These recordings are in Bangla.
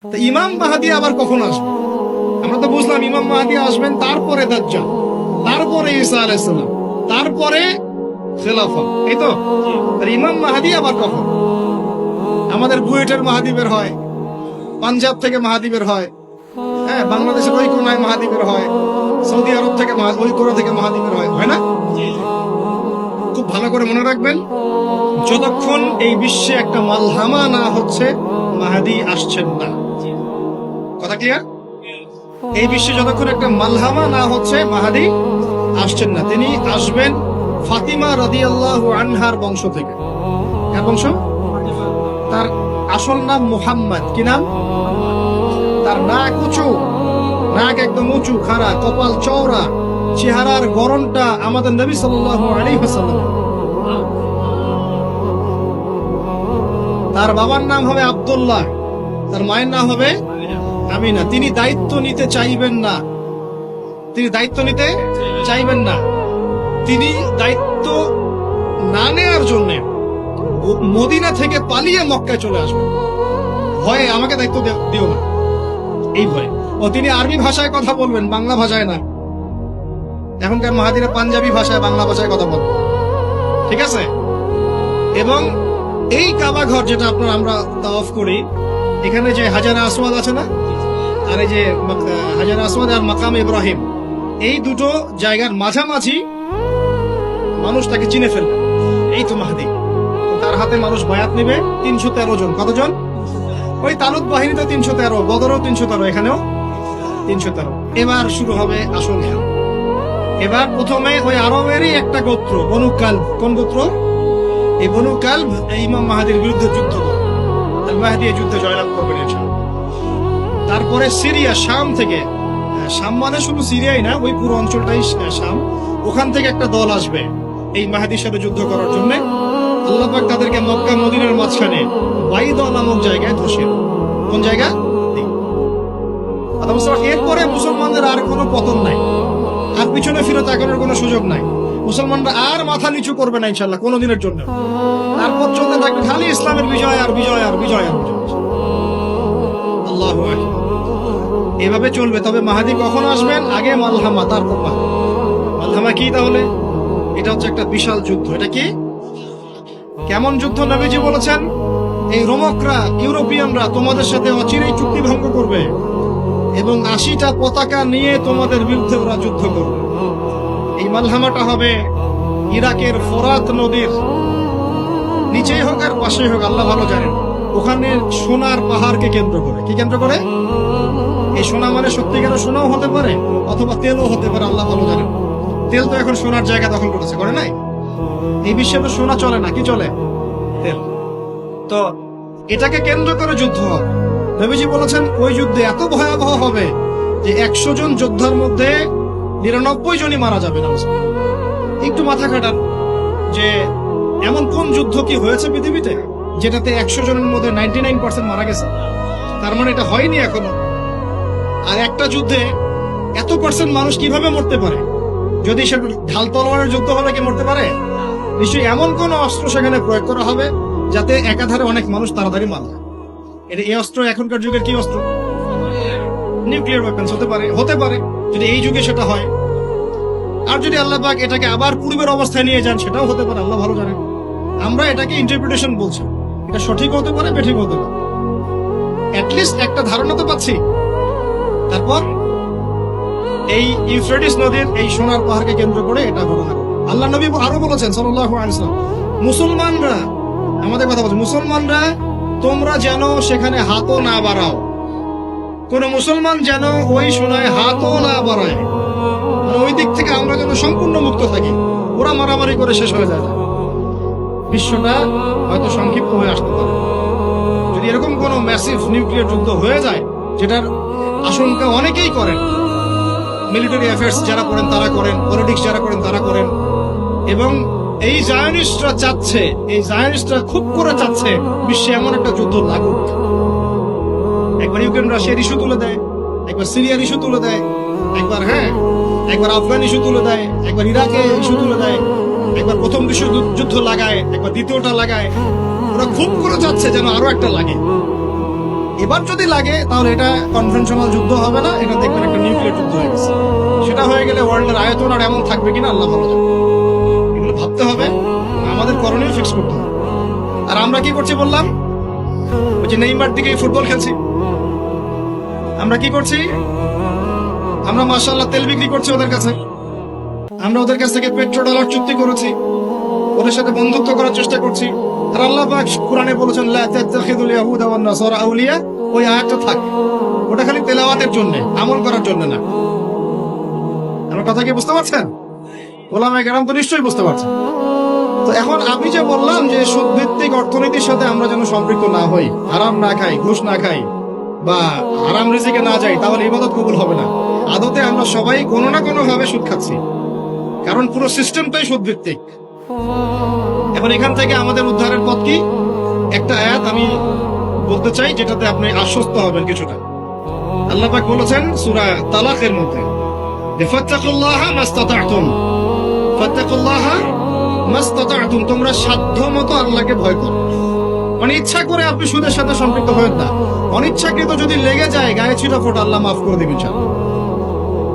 তো ইমাম মাহাদি আবার কখন আসবে? আমরা তো বুঝলাম ইমাম মাহাদি আসবেন, তারপরে দাজ্জাল, তারপরে ঈসা আলাইহিস সালাম, তারপরে খেলাফত, এই তো। ইমাম মাহাদি আবার কখন? আমাদের বুয়েটের মাহাদি বের হয়, পাঞ্জাব থেকে মাহাদি বের হয়, হ্যাঁ, বাংলাদেশের ওই কোনায় মাহাদি বের হয়, সৌদি আরব থেকে ওই কোনা থেকে মাহাদি বের হয়, হয় না? খুব ভালো করে মনে রাখবেন, যতক্ষণ এই বিশ্বে একটা মালহামা না হচ্ছে মাহাদি আসছেন না। কথা ক্লিয়ার? এই বিশ্বে যতক্ষণ একটা মালহামা না হচ্ছে মাহাদি আসছেন না। তিনি আসবেন ফাতিমা রাদিয়াল্লাহু আনহার বংশ থেকে। কার বংশ? তার আসল নাম মুহাম্মদ। কি নাম? তার নাক উঁচু, নাক একদম উঁচু, খাড়া, কপাল চওড়া, চেহারার গড়নটা আমাদের নবী সাল্লাল্লাহু আলাইহি ওয়াসাল্লাম। তার বাবার নাম হবে আব্দুল্লাহ, তার মায়ের নাম হবে আমিনা। তিনি দায়িত্ব নিতে চাইবেন না, তিনি দায়িত্ব নিতে চাইবেন না। তিনি দায়িত্ব না নেওয়ার জন্য মদিনা থেকে পালিয়ে মক্কায় চলে আসবেন। ভয়ে আমাকে দায়িত্ব দিও না, এই ভয়ে। ও তিনি আরবি ভাষায় কথা বলবেন, বাংলা ভাষায় না। এখনকার মাহাদিরা পাঞ্জাবি ভাষায়, বাংলা ভাষায় কথা বলবেন, ঠিক আছে? এবং এই কাবা ঘর যেটা আপনার আমরা তাওয়াফ করি, এখানে যে হাজারে আসওয়াদ আছে না, আর এই যে হাজারে আসওয়াদ আর মাকাম ইব্রাহিম, এই দুটো জায়গার মাঝামাঝি মানুষ তাকে চিনে ফেলবে, এই তো মাহাদি। তার হাতে মানুষ বায়াত নেবে 313 জন। কতজন? ওই তালুত বাহিনীতে 313, বদরও 313, এখানেও 313। এবার শুরু হবে আসল খেলা। এবার প্রথমে ওই আরবেরই একটা গোত্র, বনু কালব। কোন গোত্র? এই বনু কালব এই ইমাম মাহাদির বিরুদ্ধে যুদ্ধ করে, আল মাহদি এই যুদ্ধে জয়লাভ করবেন ইনশাআল্লাহ। তারপরে সিরিয়া, শাম থেকে, শাম মানে শুধু সিরিয়াই না, ওই পুরো অঞ্চলটাই শাম, ওখান থেকে একটা দল আসবে এই মাহাদির সাথে যুদ্ধ করার জন্য। আল্লাহ পাক তাদেরকে মক্কা মদিনার মাঝখানে বাইদা নামক জায়গায় ধসে। কোন জায়গা? এরপরে মুসলমানদের আর কোনো পতন নাই, আর পিছনে ফিরে তাকানোর কোনো সুযোগ নাই। মুসলমানরা আর মাথা নিচু করবে না ইনশাআল্লাহ কোনোদিনের জন্য। তারপর চলতে থাকবে খালি ইসলামের বিজয় আর বিজয় আর বিজয় আর বিজয়। আল্লাহু আকবার। এভাবে চলবে। তবে মাহাদি কখন আসবেন? আগে মালহামা, তারপর মালহামা কি তাহলে? এটা হচ্ছে একটা বিশাল যুদ্ধ। এটা কি? কেমন যুদ্ধ? নবীজি বলেছেন, এই রোমকরা, ইউরোপিয়ানরা তোমাদের সাথে অচিরেই চুক্তি ভঙ্গ করবে এবং 80টা পতাকা নিয়ে তোমাদের বিরুদ্ধে ওরা যুদ্ধ করবে। এই মালহামাটা হবে ইরাকের ফোরাত নদীর নিচেই হোক আর পাশেই হোক, আল্লাহ ভালো জানেন। ওখানে সোনার পাহাড়কে কেন্দ্র করে। কি কেন্দ্র করে? এই সোনা মানে সত্যিকার সোনাও হতে পারে, অথবা তেলও হতে পারে, আল্লাহ ভালো জানেন। তেল তো এখন সোনার জায়গা দখল করেছে, করে নাই? এই বিশ্বে তো সোনা চলে না, কি চলে? তেল। তো এটাকে কেন্দ্র করে যুদ্ধ হবে। নবীজি বলেছেন ওই যুদ্ধে এত ভয়াবহ হবে যে 100 জন যোদ্ধার মধ্যে 99 জনই মারা যাবে না। একটু মাথা খাটান যে এমন কোন যুদ্ধ কি হয়েছে পৃথিবীতে যেটাতে 100 জনের মধ্যে 99% মারা গেছে? তার মানে এটা হয়নি এখনো। আর একটা যুদ্ধে এত পার্সেন্ট মানুষ কিভাবে মরতে পারে? যদি সে ঢাল তলোয়ারের যুদ্ধ হলে কি মরতে পারে? নিশ্চয়ই এমন কোন অস্ত্র সেখানে প্রয়োগ করা হবে যাতে একাধারে অনেক মানুষ তাড়াতাড়ি মারা যায়। এটা এই অস্ত্র এখনকার যুগের কি অস্ত্র? নিউক্লিয়ার ওয়েপন্স হতে পারে, হতে পারে যদি এই যুগে সেটা হয়। আর যদি আল্লাহ পাক এটাকে আবার পূর্বের অবস্থায় নিয়ে যান, সেটাও হতে পারে, আল্লাহ ভালো জানেন। আমরা এটাকে ইন্টারপ্রিটেশন বলছি, এটা সঠিক হতে পারে, বেঠিক হতে পারে, অ্যাটলিস্ট একটা ধারণা তো পাচ্ছি। তারপর এই ইউফ্রেটিস নদীর এই সোনার পাহাড়কে কেন্দ্র করে এটা ঘটনা। আল্লাহ নবী আরো বলেছেন সাল্লাল্লাহু আলাইহি ওয়াসাল্লাম, মুসলমানরা, আমাদের কথা বলছে, মুসলমানরা তোমরা যেন সেখানে হাতও না বাড়াও। কোন মুসলমান যেন ওই সোনায় হাতও না বাড়ায়। ওই দিক থেকে আমরা যেন সম্পূর্ণ মুক্ত থাকি, ওরা মারামারি করে শেষ হয়ে যায়। বিশ্বটা হয়তো সংক্ষিপ্ত হয়ে আসতে পারে যদি এরকম কোন ম্যাসিভ নিউক্লিয়ার যুদ্ধ হয়ে যায়, যেটার আশঙ্কা অনেকেই করেন। মিলিটারি অ্যাফেয়ার্স যারা করেন তারা করেন, পলিটিক্স যারা করেন তারা করেন। এবং এই জায়নিস্টরা চাচ্ছে, এই জায়নিস্টরা খুব করে চাচ্ছে বিশ্বে এমন একটা যুদ্ধ লাগুক। একবার ইউক্রেন রাশিয়ার ইস্যু তুলে দেয়, একবার সিরিয়ার ইস্যু তুলে দেয়, একবার আফগান ইস্যু তুলে দেয়, একবার ইরাকে ইস্যু তুলে দেয়, একবার প্রথম বিশ্বযুদ্ধ লাগায়, একবার দ্বিতীয়টা লাগায়। ওরা খুব করে চাচ্ছে যেন আরো একটা লাগে। এবার যদি লাগে তাহলে এটা কনভেনশনাল যুদ্ধ হবে না, এটা দেখবেন একটা নিউক্লিয়ার যুদ্ধ হয়ে গেছে। সেটা হয়ে গেলে ওয়ার্ল্ডের আয়তন আর এমন থাকবে কিনা আল্লাহ ভালো জানে। এগুলো ভাবতে হবে, আমাদের করণীয় ফিক্স করতে হবে। আর আমরা কি করছি বললাম, ওই যে নেইমার দিকে ফুটবল খেলছি। আমরা কি করছি, আমরা মাশাআল্লাহ তেল বিক্রি করছি ওদের কাছে, আমরা ওদের কাছ থেকে পেট্রো ডলার চুক্তি করেছি, ওদের সাথে বন্ধুত্ব করার চেষ্টা করছি। আর আল্লাহ পাক কোরআনে বলেছেন লা তাত্তাখিযুল ইয়াহুদা ওয়ান নাসারা আউলিয়া, ওই আয়াতটা থাক, ওটা খালি তেলাওয়াতের জন্য, আমল করার জন্য না। আমার কথা কি বুঝতে পারছেন? ওলামায়ে কেরাম তো নিশ্চয়ই বুঝতে পারছেন। তো এখন আমি যে বললাম যে সুদভিত্তিক অর্থনীতির সাথে আমরা যেন সম্পৃক্ত না হই, হারাম না খাই, ঘুষ না খাই, বা হারাম রিজিকে না যাই, তাহলে ইবাদত কবুল হবে না। আদতে আমরা সবাই কোনো না কোনো ভাবে সুদ খাচ্ছি, কারণ পুরো সিস্টেমটাই সুদভিত্তিক। এখন এখান থেকে আমাদের উদ্ধারের পথ কি? একটা আয়াত আমি বলতে চাই, যেটাতে আপনি আশ্বস্ত হবেন কিছুটা। আল্লাহ পাক বলেছেন সূরা তালাকের মধ্যে, ফাত্তাকুল্লাহা মাস্তাতা'তুম, ফাত্তাকুল্লাহা মাস্তাতা'তুম, তোমরা সাধ্যমতো আল্লাহকে ভয় করো। মানে ইচ্ছা করে আপনি সুদের সাথে সম্পৃক্ত হবেন না, অনিচ্ছাকৃত যদি লেগে যায় গায়ে ছিটা ফোটা, আল্লাহ মাফ করে দিবেন ইনশাআল্লাহ।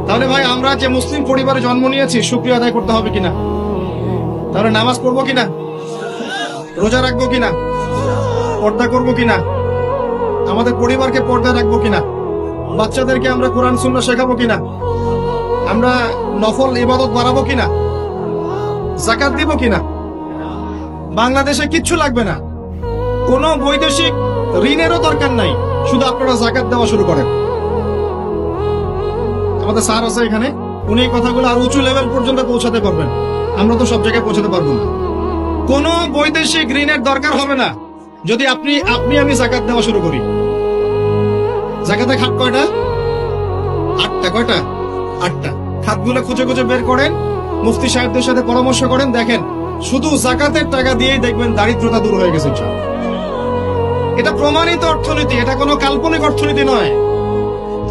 তাহলে ভাই আমরা যে মুসলিম পরিবারে জন্ম নিয়েছি, শুকরিয়া আদায় করতে হবে কিনা? তাহলে নামাজ পড়বো কিনা, রোজা রাখবো কিনা, পর্দা করবো কিনা, আমাদের পরিবারকে পর্দা রাখবো কিনা, বাচ্চাদেরকে আমরা কোরআন সুন্নাহ শেখাবো কিনা, আমরা নফল ইবাদত বাড়াবো কিনা, যাকাত দিব কিনা। বাংলাদেশে কিচ্ছু লাগবে না, কোনো বৈদেশিক ঋণেরও দরকার নাই, শুধু আপনারা যাকাত দেওয়া শুরু করেন। আমাদের স্যার আছে এখানে, উনি এই কথাগুলো আর উঁচু লেভেল পর্যন্ত পৌঁছাতে পারবেন, আমরা তো সব জায়গায় পৌঁছাতে পারবো না। কোনো বৈদেশিক ঋণের দরকার হবে না যদি আপনি আমি যাকাত দেওয়া শুরু করি। যাকাতের খাত কয়টা? 8টা। কয়টা? 8টা। খাতগুলো খুঁজে খুঁজে বের করেন, মুফতি সাহেবদের সাথে পরামর্শ করেন, দেখেন শুধু যাকাতের টাকা দিয়েই দেখবেন দারিদ্রতা দূর হয়ে গেছে। এটা প্রমাণিত অর্থনীতি, এটা কোনো কাল্পনিক অর্থনীতি নয়।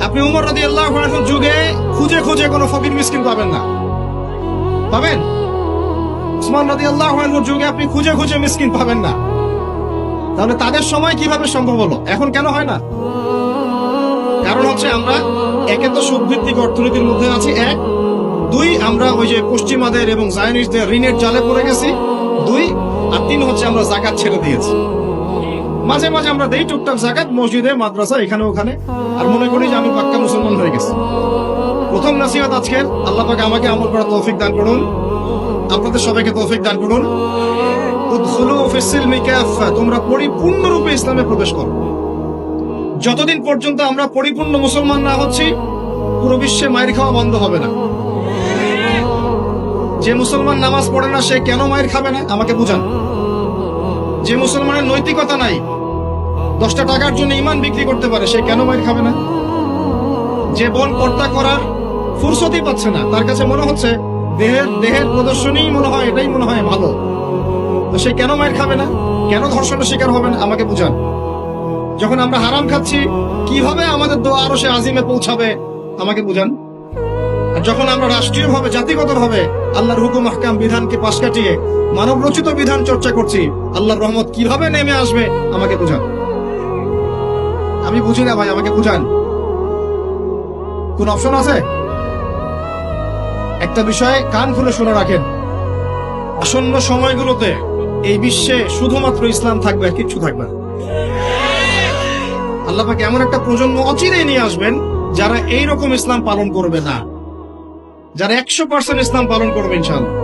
আপনি উমর রাদিয়াল্লাহু আনহুর যুগে খুঁজে খুঁজে কোনো ফকির মিসকিন পাবেন না, পাবেন? উসমান রাদিয়াল্লাহু আনহুর যুগে আপনি খুঁজে খুঁজে মিসকিন পাবেন না। তাহলে তাদের সময় কিভাবে সম্ভব হলো, এখন কেন হয় না? কারণ হচ্ছে আমরা একে তো সুদভিত্তিক অর্থনীতির মধ্যে আছি, 1, 2 আমরা ওই যে পশ্চিমাদের এবং জায়নিস্টদের ঋণের জালে পড়ে গেছি, 2, আর 3 হচ্ছে আমরা যাকাত ছেড়ে দিয়েছি। মাঝে মাঝে আমরা দেই টুকটাক যাকাত মসজিদে, মাদ্রাসা, এখানে ওখানে, আর মনে করি যে আমি পাক্কা মুসলমান হয়ে গেছি। প্রথম নসিহত আজকের, আল্লাহ পাক আমাকে আমল করার তৌফিক দান করুন, আপনাদের সবাইকে তৌফিক দান করুন। উদখুলু ফিস সিলমি কাফা, তোমরা পরিপূর্ণরূপে ইসলামে প্রবেশ করো। যতদিন পর্যন্ত আমরা পরিপূর্ণ মুসলমান না হচ্ছি, পুরো বিশ্বে মায়ের খাওয়া বন্ধ হবে না। যে মুসলমান নামাজ পড়ে না, সে কেন মায়ের খাবে না আমাকে বুঝান। যে মুসলমানের নৈতিকতা নাই, 10টা টাকার জন্য ইমান বিক্রি করতে পারে, সে কেন মায়ের খাবে না? যে বোন পর্দা করার ফুরসতই পাচ্ছে না, তার কাছে মনে হচ্ছে দেহের প্রদর্শনী মনে হয়, এটাই মনে হয় ভালো, তো সে কেন মায়ের খাবে না? কেন ধর্ষণের শিকার হবে না আমাকে বুঝান। যখন আমরা হারাম খাচ্ছি, কিভাবে আমাদের দোয়া আরো সে আজিমে পৌঁছাবে আমাকে বুঝান। আর যখন আমরা রাষ্ট্রীয়ভাবে, জাতিগতভাবে আল্লাহর হুকুম আহকাম বিধানকে পাশ কাটিয়ে মানব রচিত বিধান চর্চা করছি, আল্লাহর রহমত কিভাবে নেমে আসবে আমাকে বুঝান। আমি বুঝি না ভাই, আমাকে বুঝান। কোন অপশন আছে? একটা বিষয় কান খুলে শুনে রাখেন, আসন্ন সময়গুলোতে এই বিশ্বে শুধুমাত্র ইসলাম থাকবে, আর কিচ্ছু থাকবে না। আল্লাহ পাক এমন একটা প্রজন্ম অচিরেই নিয়ে আসবেন যারা এইরকম ইসলাম পালন করবে না, যারা 100% ইসলাম পালন করবে ইনশাআল্লাহ।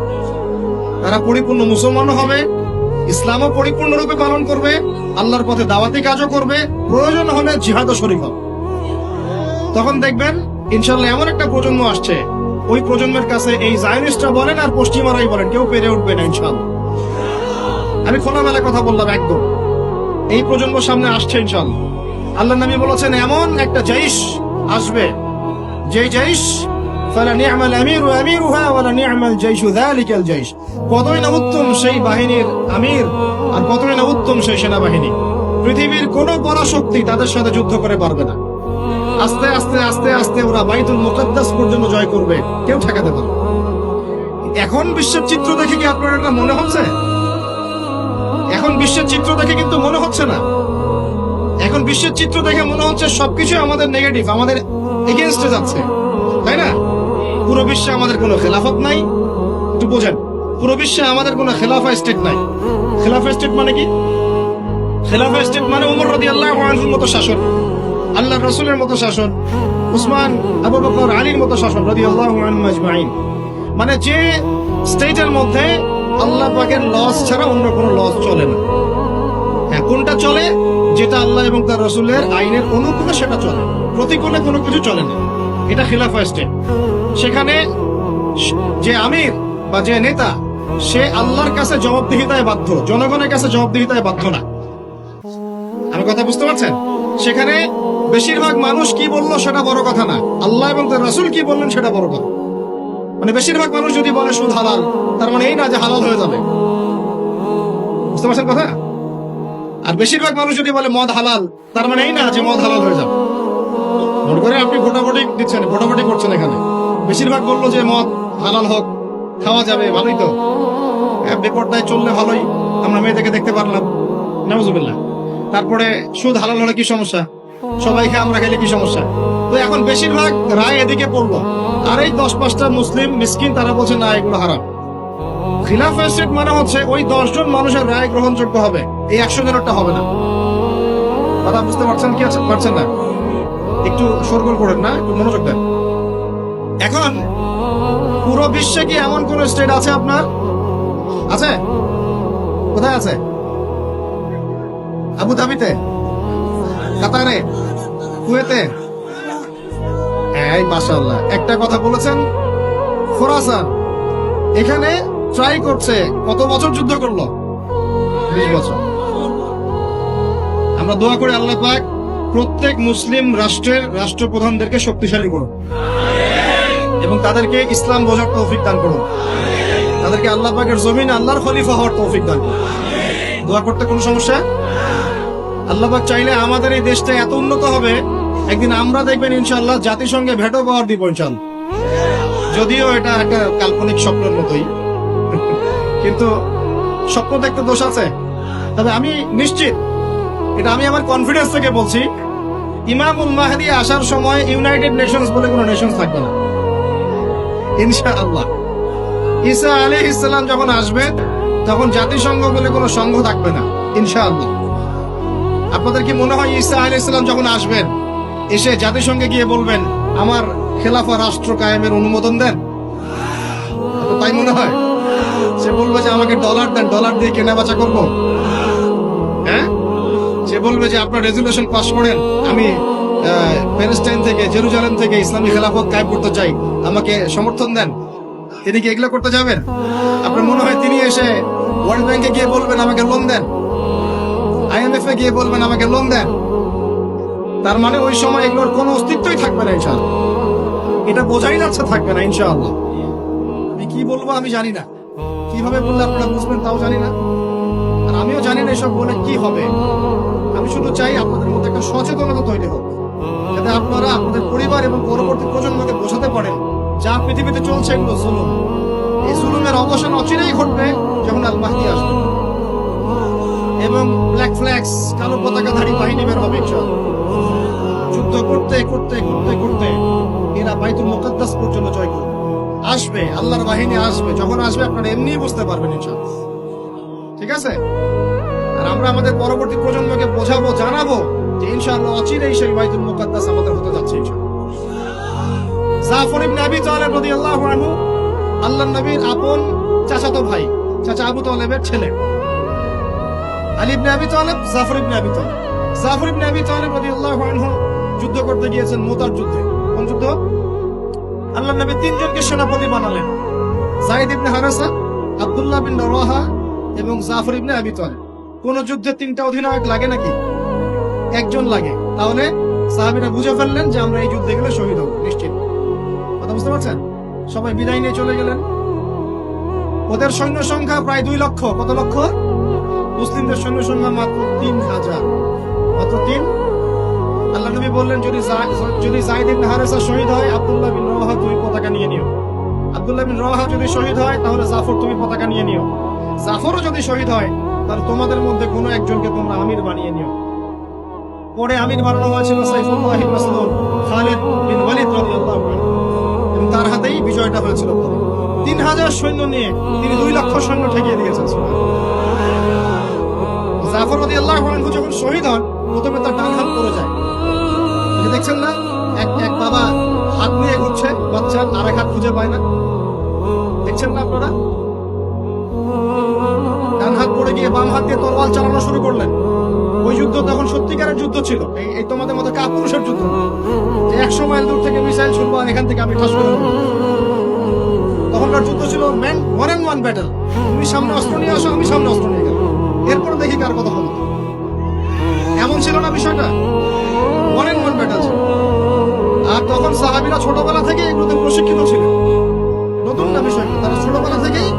তারা পরিপূর্ণ মুসলমানও হবে, ইসলামও পরিপূর্ণরূপে পালন করবে, আল্লাহর পথে দাওয়াতি কাজও করবে, প্রয়োজন হলে জিহাদও শরীক হবে। তখন দেখবেন ইনশাআল্লাহ এমন একটা প্রজন্ম আসছে, ওই প্রজন্মের কাছে এই জায়নিস্টরা বলেন আর পশ্চিমারাই বলেন, কেউ পেরে উঠবে না ইনশাআল্লাহ। আমি খোলামেলা কথা বললাম, একদম এই প্রজন্ম সামনে আসছে ইনশাআল্লাহ। আল্লাহ নবী বলেছেন এমন একটা জাইশ আসবে, যে জাইশ ফালা নি'মাল আমিরু আমিরুহা ওয়ালা নি'মাল জাইশু যালিকাল জাইশ, কতই না উত্তম সেই বাহিনীর আমির আর কতই না উত্তম সেই সেনাবাহিনী। পৃথিবীর কোন পরাশক্তি তাদের সাথে যুদ্ধ করে পারবে না। আস্তে আস্তে আস্তে আস্তে ওরা বাইতুল মুকাদ্দাস পর্যন্ত জয় করবে, কেউ ঠেকাতে পারবে। এখন বিশ্বের চিত্র দেখে কি আপনার এটা মনে হচ্ছে? এখন বিশ্বের চিত্র দেখে কিন্তু মনে হচ্ছে না। এখন বিশ্বের চিত্র দেখে মনে হচ্ছে সবকিছু আমাদের নেগেটিভ, আমাদের এগেনস্টে যাচ্ছে, তাই না? পুরো বিশ্বে আমাদের কোনো খেলাফত নাই। একটু বোঝেন, পুরো বিশ্বে আমাদের কোনো খেলাফা স্টেট নাই। খেলাফা স্টেট মানে কি? খেলাফা স্টেট মানে উমর রাদিয়াল্লাহু আনহুর মতো শাসন, আল্লাহর রাসূলের মতো শাসন, উসমান, আবু বকর, আলীর মতো শাসন রাদিয়াল্লাহু আনহুম আজমাইন। মানে যে স্টেটের মধ্যে আল্লাহ পাকের লস ছাড়া অন্য কোনো লস চলে না। হ্যাঁ, কোনটা চলে? যেটা আল্লাহ এবং তার রাসূলের আইনের অনুকূলে সেটা চলে, প্রতিকূলে কোনো কিছু চলে না। এটা খেলাফা স্টেট। সেখানে যে আমির বা যে নেতা, সে আল্লাহর কাছে জবাবদিহিতায় বাধ্য, জনগণের কাছে জবাবদিহিতায় বাধ্য না। আমার কথা বুঝতে পারছেন? সেখানে বেশিরভাগ মানুষ কি বললো সেটা বড় কথা না, আল্লাহ এবং তার রাসূল কি বললেন সেটা বড় কথা। মানে বেশিরভাগ মানুষ যদি বলে সুদ হালাল, তার মানে এই না যে হালাল হয়ে যাবে। বুঝতে পারছেন কথা? আর বেশিরভাগ মানুষ যদি বলে মদ হালাল, তার মানে এই না যে মদ হালাল হয়ে যাবে। মনে করে আপনি ভোটাভুটি দিচ্ছেন, ভোটাভুটি করছেন, এখানে বেশিরভাগ বললো যে মদ হালাল হোক, খাওয়া যাবে, ভালোই তো, বেপরদায় চললে ভালোই, আমরা মেয়েদেরকে দেখতে পারলাম, নাউজুবিল্লাহ। তারপরে সুদ হালাল হলে কি সমস্যা? সবাইকে আমরা খেলে কি সমস্যা? তো এখন বেশিরভাগ রায় এদিকে পড়লো, আর এই 10-5টা মুসলিম মিসকিন তারা বলছে না এগুলো হারাম। খিলাফা স্টেট মানে হচ্ছে ওই 10 জন মানুষের রায় গ্রহণযোগ্য হবে, এই 100 জনেরটা হবে না। কথা বুঝতে পারছেন কি পারছেন না? একটু শোরগোল করেন না, একটু মনোযোগ দেন। এখন পুরো বিশ্বে কি এমন কোন স্টেট আছে আপনার? আছে? কোথায় আছে? আবুধাবিতে, কাতারে, কুয়েতে? এই মাশাআল্লাহ, একটা কথা বলেছেন, খোরাসান এখানে ট্রাই করছে, কত বছর যুদ্ধ করলো? 20 বছর। আমরা দোয়া করি আল্লাহ পাক প্রত্যেক মুসলিম রাষ্ট্রের রাষ্ট্রপ্রধানদেরকে শক্তিশালী করুন এবং তাদেরকে ইসলাম বোঝার তৌফিক দান করুন, তাদেরকে আল্লাহ পাকের জমিনে আল্লাহর খলিফা হওয়ার তৌফিক দান করুন। দোয়া করতে কোনো সমস্যা? আল্লাহ পাক চাইলে আমাদের এই দেশটা এত উন্নত হবে, একদিন আমরা দেখবেন ইনশাআল্লাহ জাতিসংঘে ভেটো পাওয়ার দিব ইনশাআল্লাহ। যদিও এটা একটা কাল্পনিক স্বপ্নের মতোই, কিন্তু স্বপ্ন দেখতে দোষ আছে। তবে আমি নিশ্চিত, এটা আমি আমার কনফিডেন্স থেকে বলছি, ইমামুল মাহদি আসার সময় ইউনাইটেড নেশনস বলে কোনো নেশন থাকবে না ইনশাআল্লাহ। ঈসা আলাইহিস সালাম যখন আসবেন, তখন জাতিসংঘ বলে কোনো সংঘ থাকবে না ইনশাআল্লাহ। আপনাদের কি মনে হয় ঈসা আলাইহিস সালাম যখন আসবেন, এসে জাতিসংঘে গিয়ে বলবেন আমার খেলাফা রাষ্ট্র কায়েমের অনুমোদন দেন? তাই মনে হয়? সে বলবে যে আমাকে ডলার দেন, ডলার দিয়ে কেনা বেচা করবো। হ্যাঁ, সে বলবে যে আপনার রেজুলেশন পাস করেন, আমি প্যালেস্টাইন থেকে, জেরুজালেম থেকে ইসলামী খেলাফত কায়েম করতে চাই, আমাকে সমর্থন দেন। তিনি কি এগুলো করতে যাবেন? আপনার মনে হয় তিনি এসে ওয়ার্ল্ড ব্যাংকে গিয়ে বলবেন আমাকে লোন দেন, IMF এ গিয়ে বলবেন আমাকে লোন দেন? তার মানে ওই সময় এগুলোর কোনো অস্তিত্বই থাকবে না ইনশাআল্লাহ। এটা বোঝাই যাচ্ছে থাকবে না ইনশাআল্লাহ। আমি কি বলবো আমি জানি না, কিভাবে বললে আপনারা বুঝবেন তাও জানি না, আর আমিও জানি না এসব বলে কি হবে। আমি শুধু চাই আপনাদের মধ্যে একটা সচেতনতা তৈরি হোক, যাতে আপনারা আপনাদের পরিবার এবং পরবর্তী প্রজন্মকে বোঝাতে পারেন যা পৃথিবীতে চলছে এগুলো জুলুম। এই জুলুমের অবসান অচিরেই ঘটবে যখন আল মাহদি আসবে এবং ব্ল্যাক ফ্ল্যাগস, কালো পতাকাধারী বাহিনী বের হবে ইনশাআল্লাহ। যুদ্ধ করতে করতে করতে করতে এরা বাইতুল মুকাদ্দাস পর্যন্ত জয় করবে। আসবে, আল্লাহর বাহিনী আসবে। যখন আসবে আপনারা এমনি বুঝতে পারবেন ইনশাআল্লাহ। ঠিক আছে? আর আমরা আমাদের পরবর্তী প্রজন্মকে বোঝাবো, জানাবো যে ইনশাআল্লাহ অচিরেই সেই বাইতুল মুকাদ্দাস আমাদের হতে যাচ্ছে ইনশাআল্লাহ। জাফর ইবনে আবি তালেব রাদিয়াল্লাহু আনহু আল্লাহর নবীর আপন চাচাতো ভাই, চাচা আবু তালেবের ছেলে। আলী ইবনে আবি তালেব, জাফর ইবনে আবি তালেব। জাফর ইবনে আবি তালেব রাদিয়াল্লাহু আনহু যুদ্ধ করতে গিয়েছেন মুতার যুদ্ধে। কোন যুদ্ধ? আল্লাহর নবী 3 জনকে সেনাপতি বানালেন, যায়েদ ইবনে হারেসা, আব্দুল্লাহ বিন রওয়াহা এবং জাফর ইবনে আবি তালেব। কোন যুদ্ধে 3টা অধিনায়ক লাগে নাকি? একজন লাগে। তাহলে সাহাবীরা বুঝে ফেললেন যে আমরা এই যুদ্ধে গেলে শহীদ হব নিশ্চিত। কথা বুঝতে পারছেন? সবাই বিদায় নিয়ে চলে গেলেন। ওদের সৈন্য সংখ্যা প্রায় 2 লক্ষ। কত লক্ষ? মুসলিমদের সৈন্য সংখ্যা মাত্র 3000, মাত্র 3। আল্লাহ নবী বললেন যদি যায়েদ ইবনে হারেসা শহীদ হয়, আব্দুল্লাহ বিন রওয়াহা তুমি পতাকা নিয়ে নিও। আব্দুল্লাহ বিন রওয়াহা যদি শহীদ হয়, তাহলে জাফর তুমি পতাকা নিয়ে নিও। জাফরও যদি শহীদ হয়, তাহলে তোমাদের মধ্যে কোনো একজনকে তোমরা আমির বানিয়ে নিও। পরে আমির বানানো হয়েছিল সাইফুল্লাহ মাসলুল খালিদ বিন ওয়ালিদ রাদিয়াল্লাহু আনহু, এবং তার হাতেই বিজয়টা হয়েছিল। 3000 সৈন্য নিয়ে তিনি 2 লক্ষ সৈন্য ঠেকিয়ে দিয়েছেন। জাফর রাদিয়াল্লাহু আনহু যখন শহীদ হন, প্রথমে তার ডান হাত পড়ে যায়। দেখছেন না, এক বাবা হাত নিয়ে ঘুরছে, বাচ্চা আরেক হাত খুঁজে পায় না, দেখছেন না আপনারা? ডান হাত পড়ে গিয়ে বাম হাত দিয়ে তরোয়াল চালানো শুরু করলেন। ওই যুদ্ধ তখন সত্যিকারের যুদ্ধ ছিল, এই তোমাদের মতো কাপুরুষের যুদ্ধ না, যে 100 মাইল দূর থেকে মিসাইল ছুড়বো এখান থেকে আমি ঠাস করে দেবো। তখনকার যুদ্ধ ছিল ওয়ান অ্যান্ড ওয়ান ব্যাটেল। তুমি সামনে অস্ত্র নিয়ে আসো, আমি সামনে অস্ত্র নিয়ে গেলাম, এরপর দেখি কার কথা বলো। এমন ছিল না বিষয়টা, ওয়ান অ্যান্ড ওয়ান ব্যাটেল ছিল। আর তখন সাহাবীরা ছোটবেলা থেকে এগুলোতে প্রশিক্ষিত ছিলেন। নতুন না বিষয়টা, তারা ছোটবেলা থেকেই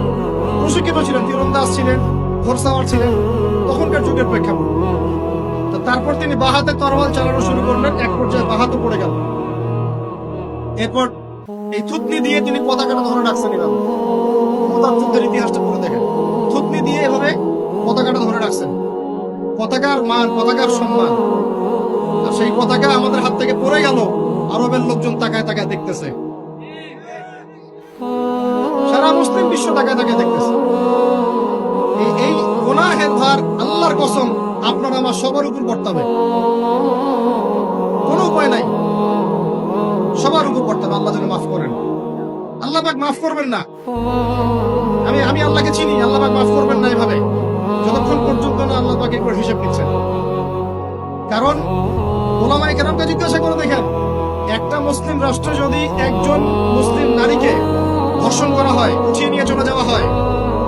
প্রশিক্ষিত ছিলেন, তীরন্দাজ ছিলেন, ঘোড়সাওয়ার ছিলেন, তখনকার যুগের প্রেক্ষাপট। তারপর তিনি বাহাতে তরোয়াল চালানো শুরু করলেন, এক পর্যায়ে বাহাতে পড়ে গেল। এরপর এই থুতনি দিয়ে তিনি পতাকাটা ধরে রাখছেন। এভাবে তার যুদ্ধের ইতিহাসটা পড়ে দেখেন, থুতনি দিয়ে এভাবে পতাকাটা ধরে রাখছেন। পতাকার মান, পতাকার সম্মান। আর সেই পতাকা আমাদের হাত থেকে পড়ে গেল, আরবের লোকজন তাকায় তাকায় দেখতেছে, সারা মুসলিম বিশ্ব তাকায় তাকায় দেখতেছে। এই গুনাহের ভার আল্লাহর কসম আপনার আমার সবার উপর পড়তে হবে, কোনো উপায় নাই, সবার উপর পড়তে হবে। আল্লাহ যেন মাফ করেন, আল্লাহ পাক মাফ করবেন না। আমি আল্লাহকে চিনি, আল্লাহ পাক মাফ করবেন না এভাবে, যতক্ষণ পর্যন্ত না আল্লাহ পাক একবার হিসাব নিচ্ছেন। কারণ ওলামায়ে কেরামকে জিজ্ঞাসা করে দেখেন, একটা মুসলিম রাষ্ট্রে যদি একজন মুসলিম নারীকে ধর্ষণ করা হয়, উঠিয়ে নিয়ে চলে যাওয়া হয়,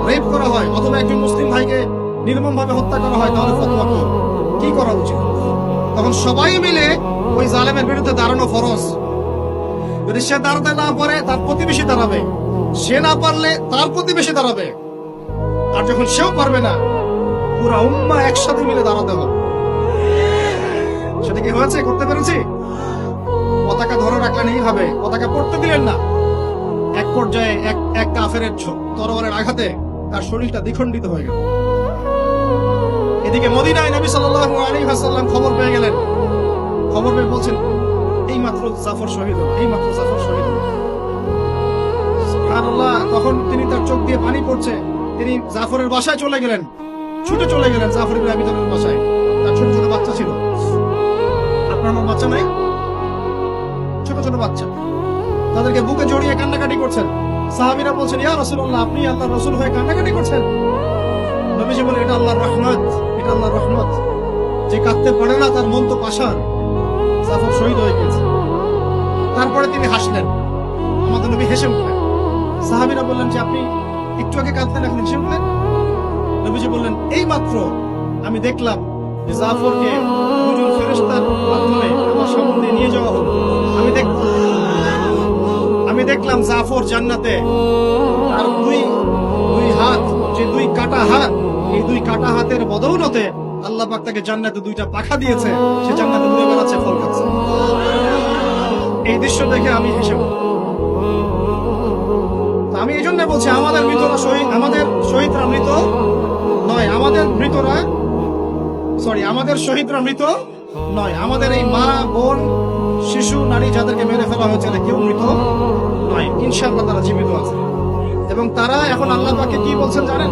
রেপ করা হয়, অথবা একজন মুসলিম ভাইকে নির্মমভাবে হত্যা করা হয়, তাহলে ফতোয়া কি করা উচিত? তখন সবাই মিলে ওই জালেমের বিরুদ্ধে দাঁড়ানো ফরজ। যদি সে দাঁড়াতে না পারে, তার প্রতিবেশী দাঁড়াবে, সে না পারলে তার প্রতিবেশী দাঁড়াবে, আর যখন সেও পারবে না, পুরা উম্মাহ একসাথে মিলে দাঁড়াতে হবে। সেটা কি হয়েছে? করতে পেরেছি? পতাকা ধরে রাখলেন এইভাবে, পতাকা পড়তে দিলেন না। এক পর্যায়ে এক কাফেরের তরবারের আঘাতে তার শরীরটা দ্বিখণ্ডিত হয়ে গেল। এদিকে মদিনায় নবী সাল্লাল্লাহু আলাইহি ওয়াসাল্লাম খবর পেয়ে গেলেন। খবর পেয়ে বলছেন, এইমাত্র জাফর শহীদ হল, এইমাত্র জাফর শহীদ হল। সুবহানাল্লাহ। তখন তিনি, তার চোখ দিয়ে পানি পড়ছে, তিনি জাফরের বাসায় চলে গেলেন, ছুটে চলে গেলেন জাফর ইবনে আবি তালিবের বাসায়। তার ছোট ছোট বাচ্চা ছিল। আপনার আমার বাচ্চা নাই? ছোট ছোট বাচ্চা, তাদেরকে বুকে জড়িয়ে কান্নাকাটি করছেন। সাহাবীরা বলছেন, ইয়া রাসূলুল্লাহ, আপনি আল্লাহর রাসূল হয়ে কান্নাকাটি করছেন? নবীজি বলেন, এটা আল্লাহর রহমত, এটা আল্লাহর রহমত। যে কাঁদতে পারে না তার মন তো পাষাণ। জাফর শহীদ হয়ে গেছে। তারপরে তিনি হাসলেন, আমাদের নবী হেসে উঠলেন। সাহাবীরা বললেন যে, আপনি একটু আগে কাঁদতেন, এখন হেসে উঠলেন? নবীজি বললেন, এই মাত্র আমি দেখলাম যে জাফরকে দুজন ফেরেশতার মাধ্যমে আমার সামনে দিয়ে নিয়ে যাওয়া হলো। আমি দেখলাম জাফর জান্নাতে, আর দুই হাত, যে দুই কাটা হাত, এই দুই কাটা হাতের বদৌলতে আল্লাহ পাক তাকে জান্নাতে 2টা পাখা দিয়েছে, সে জান্নাতে ঘুরে বেড়াচ্ছে, ফল খাচ্ছে। এই দৃশ্য দেখে আমি হেসে উঠলাম। আমি এই জন্য বলছি, আমাদের মৃতরা শহীদ, আমাদের শহীদরা মৃত নয়, আমাদের শহীদরা মৃত নয়। আমাদের এই মা, বোন, শিশু, নারী যাদেরকে মেরে ফেলা হয়েছে, কেউ মৃত নয়। ইনশাআল্লাহ তারা জীবিত আছে, এবং তারা এখন আল্লাহ পাককে কি বলছেন জানেন?